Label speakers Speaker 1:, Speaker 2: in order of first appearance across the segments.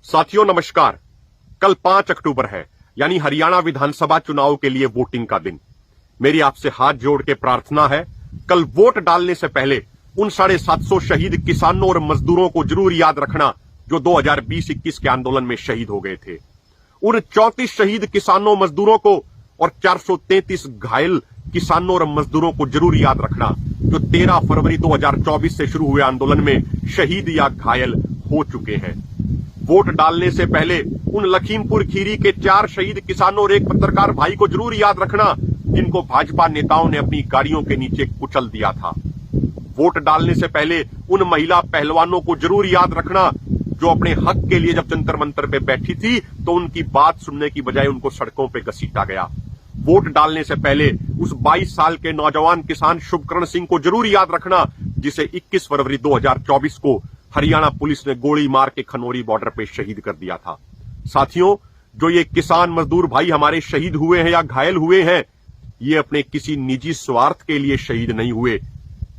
Speaker 1: साथियों नमस्कार। कल 5 अक्टूबर है, यानी हरियाणा विधानसभा चुनाव के लिए वोटिंग का दिन। मेरी आपसे हाथ जोड़ के प्रार्थना है, कल वोट डालने से पहले उन 750 शहीद किसानों और मजदूरों को जरूर याद रखना जो 2020-21 के आंदोलन में शहीद हो गए थे। उन 34 शहीद किसानों मजदूरों को और 433 घायल किसानों और मजदूरों को जरूर याद रखना जो 13 फरवरी 2024 से शुरू हुए आंदोलन में शहीद या घायल हो चुके हैं। वोट डालने से पहले उन लखीमपुर खीरी के 4 शहीद किसानों और एक पत्रकार भाई को जरूर याद रखना जिनको भाजपा नेताओं ने अपनी गाड़ियों के नीचे कुचल दिया था। वोट डालने से पहले उन महिला पहलवानों को जरूर याद रखना जो अपने हक के लिए जब जंतर मंतर पे बैठी थी तो उनकी बात सुनने की बजाय उनको सड़कों पे घसीटा गया। वोट डालने से पहले उस 22 साल के नौजवान किसान शुभकरण सिंह को जरूर याद रखना जिसे 21 फरवरी 2024 को हरियाणा पुलिस ने गोली मार के खनौरी बॉर्डर पे शहीद कर दिया था। साथियों, जो ये किसान मजदूर भाई हमारे शहीद हुए हैं या घायल हुए हैं, ये अपने किसी निजी स्वार्थ के लिए शहीद नहीं हुए।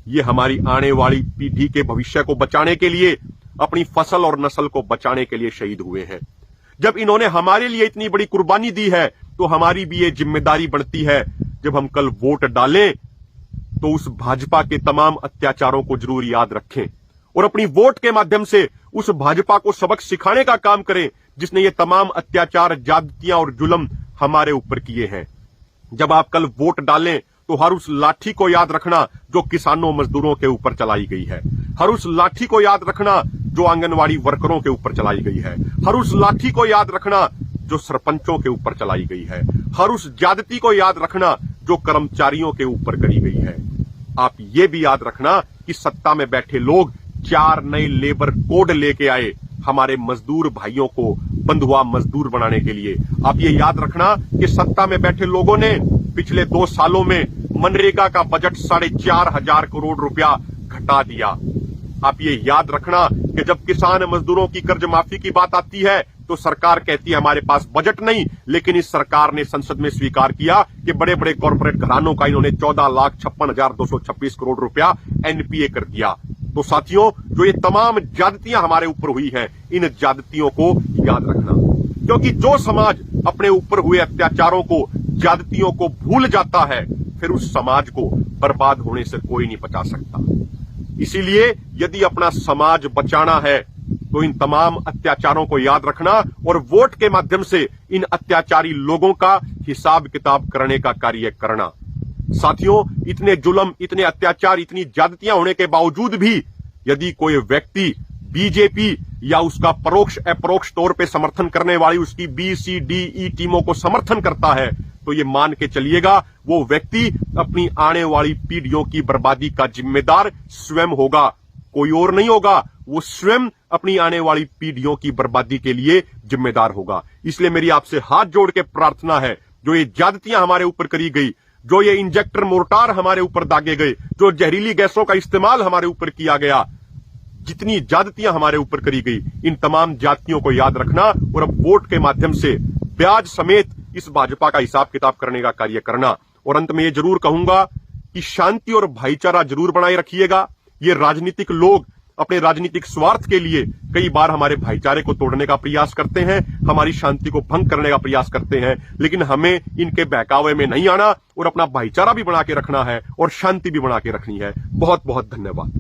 Speaker 1: ये हमारी आने वाली पीढ़ी के भविष्य को बचाने के लिए, अपनी फसल और नस्ल को बचाने के लिए शहीद हुए हैं। जब इन्होंने हमारे लिए इतनी बड़ी कुर्बानी दी है तो हमारी भी ये जिम्मेदारी बनती है, जब हम कल वोट डालें तो उस भाजपा के तमाम अत्याचारों को जरूर याद रखें और अपनी वोट के माध्यम से उस भाजपा को सबक सिखाने का काम करें जिसने ये तमाम अत्याचार, ज्यादतियां और जुल्म हमारे ऊपर किए हैं। जब आप कल वोट डालें तो हर उस लाठी को याद रखना जो किसानों मजदूरों के ऊपर चलाई गई है, हर उस लाठी को याद रखना जो आंगनवाड़ी वर्करों के ऊपर चलाई गई है, हर उस लाठी को याद रखना जो सरपंचों के ऊपर चलाई गई है, हर उस ज्यादती को याद रखना जो कर्मचारियों के ऊपर करी गई है। आप ये भी याद रखना कि सत्ता में बैठे लोग 4 नए लेबर कोड लेके आए हमारे मजदूर भाइयों को बंधुआ मजदूर बनाने के लिए। आप ये याद रखना कि सत्ता में बैठे लोगों ने पिछले 2 सालों में मनरेगा का बजट 4,500 करोड़ रुपया घटा दिया। आप ये याद रखना कि जब किसान मजदूरों की कर्ज माफी की बात आती है तो सरकार कहती है हमारे पास बजट नहीं, लेकिन इस सरकार ने संसद में स्वीकार किया कि बड़े बड़े कॉर्पोरेट घरानों का इन्होंने 14,56,226 करोड़ रुपया एनपीए कर दिया। तो साथियों, जो ये तमाम ज्यादतियां हमारे ऊपर हुई हैं, इन ज्यादतियों को याद रखना, क्योंकि जो समाज अपने ऊपर हुए अत्याचारों को, ज्यादतियों को भूल जाता है, फिर उस समाज को बर्बाद होने से कोई नहीं बचा सकता। इसीलिए यदि अपना समाज बचाना है तो इन तमाम अत्याचारों को याद रखना और वोट के माध्यम से इन अत्याचारी लोगों का हिसाब किताब करने का कार्य करना। साथियों, इतने जुल्म, इतने अत्याचार, इतनी ज्यादतियां होने के बावजूद भी यदि कोई व्यक्ति बीजेपी या उसका परोक्ष अपरोक्ष तौर पे समर्थन करने वाली उसकी BCDE टीमों को समर्थन करता है तो ये मान के चलिएगा वो व्यक्ति अपनी आने वाली पीढ़ियों की बर्बादी का जिम्मेदार स्वयं होगा, कोई और नहीं होगा। वो स्वयं अपनी आने वाली पीढ़ियों की बर्बादी के लिए जिम्मेदार होगा। इसलिए मेरी आपसे हाथ जोड़ के प्रार्थना है, जो ये ज्यादतियां हमारे ऊपर करी गई, जो ये इंजेक्टर मोर्टार हमारे ऊपर दागे गए, जो जहरीली गैसों का इस्तेमाल हमारे ऊपर किया गया, जितनी ज्यादतियां हमारे ऊपर करी गई, इन तमाम ज्यादतियों को याद रखना और अब वोट के माध्यम से ब्याज समेत इस भाजपा का हिसाब किताब करने का कार्य करना। और अंत में ये जरूर कहूंगा कि शांति और भाईचारा जरूर बनाए रखिएगा। ये राजनीतिक लोग अपने राजनीतिक स्वार्थ के लिए कई बार हमारे भाईचारे को तोड़ने का प्रयास करते हैं, हमारी शांति को भंग करने का प्रयास करते हैं, लेकिन हमें इनके बहकावे में नहीं आना और अपना भाईचारा भी बना के रखना है और शांति भी बना के रखनी है। बहुत बहुत धन्यवाद।